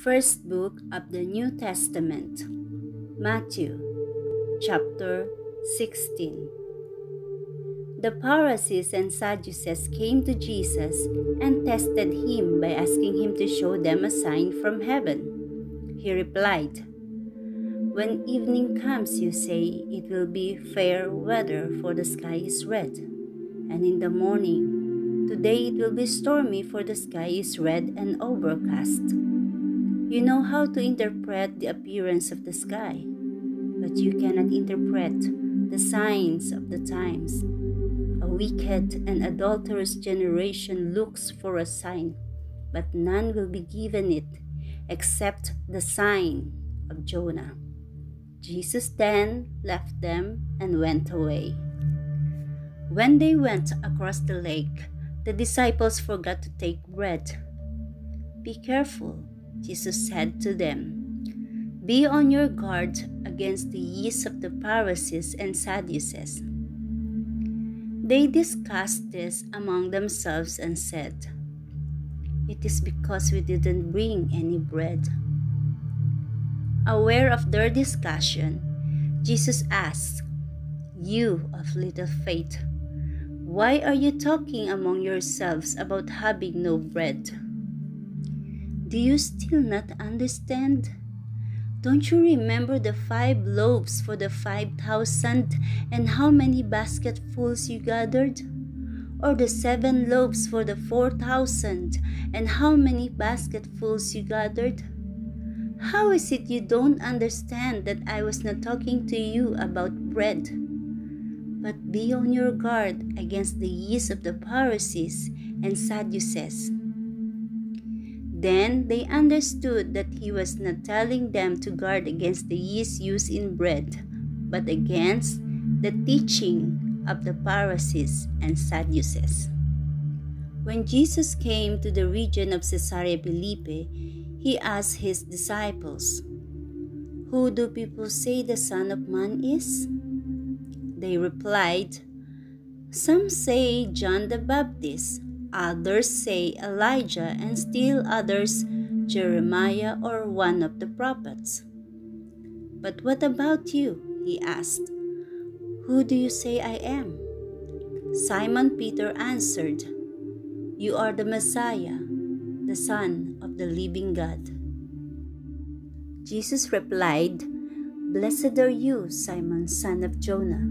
First book of the New Testament, Matthew, chapter 16. The Pharisees and Sadducees came to Jesus and tested him by asking him to show them a sign from heaven. He replied, "When evening comes, you say it will be fair weather, for the sky is red. And in the morning, today it will be stormy, for the sky is red and overcast. You know how to interpret the appearance of the sky, but you cannot interpret the signs of the times. A wicked and adulterous generation looks for a sign, but none will be given it except the sign of Jonah." Jesus then left them and went away. When they went across the lake, the disciples forgot to take bread. "Be careful," Jesus said to them. "Be on your guard against the yeast of the Pharisees and Sadducees." They discussed this among themselves and said, "It is because we didn't bring any bread." Aware of their discussion, Jesus asked, "You of little faith, why are you talking among yourselves about having no bread? Do you still not understand? Don't you remember the 5 loaves for the 5,000 and how many basketfuls you gathered? Or the 7 loaves for the 4,000 and how many basketfuls you gathered? How is it you don't understand that I was not talking to you about bread? But be on your guard against the yeast of the Pharisees and Sadducees." Then they understood that he was not telling them to guard against the yeast used in bread, but against the teaching of the Pharisees and Sadducees. When Jesus came to the region of Caesarea Philippi, he asked his disciples, "Who do people say the Son of Man is?" They replied, "Some say John the Baptist, others say Elijah, and still others Jeremiah or one of the prophets." "But what about you?" he asked. "Who do you say I am?" Simon Peter answered, "You are the Messiah, the Son of the living God." Jesus replied, "Blessed are you, Simon, son of Jonah,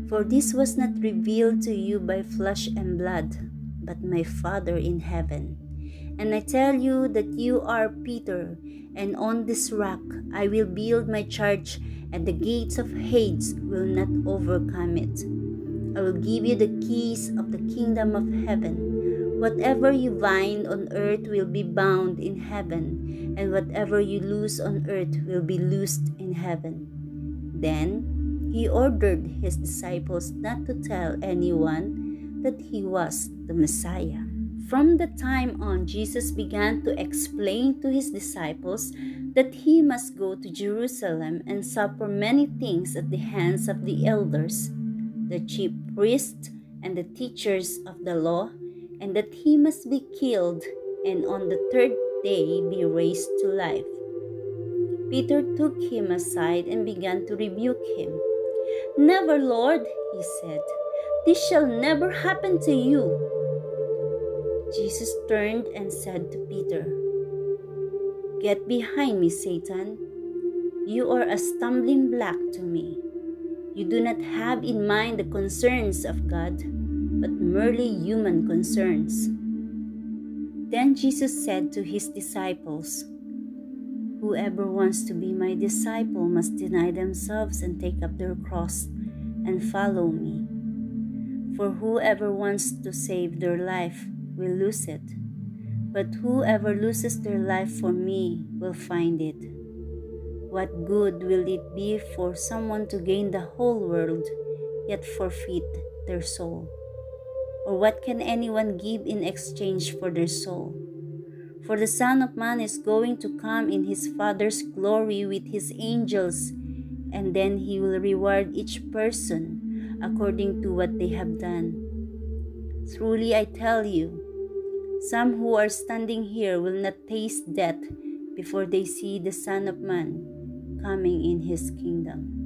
for this was not revealed to you by flesh and blood, but my Father in heaven. And I tell you that you are Peter, and on this rock I will build my church, and the gates of Hades will not overcome it. I will give you the keys of the kingdom of heaven. Whatever you bind on earth will be bound in heaven, and whatever you loose on earth will be loosed in heaven." Then he ordered his disciples not to tell anyone that he was the Messiah. From that time on, Jesus began to explain to his disciples that he must go to Jerusalem and suffer many things at the hands of the elders, the chief priests, and the teachers of the law, and that he must be killed and on the 3rd day be raised to life. Peter took him aside and began to rebuke him. "Never, Lord," he said. "This shall never happen to you." Jesus turned and said to Peter, "Get behind me, Satan. You are a stumbling block to me. You do not have in mind the concerns of God, but merely human concerns." Then Jesus said to his disciples, "Whoever wants to be my disciple must deny themselves and take up their cross and follow me. For whoever wants to save their life will lose it, but whoever loses their life for me will find it. What good will it be for someone to gain the whole world, yet forfeit their soul? Or what can anyone give in exchange for their soul? For the Son of Man is going to come in his Father's glory with his angels, and then he will reward each person according to what they have done. Truly I tell you, some who are standing here will not taste death before they see the Son of Man coming in his kingdom.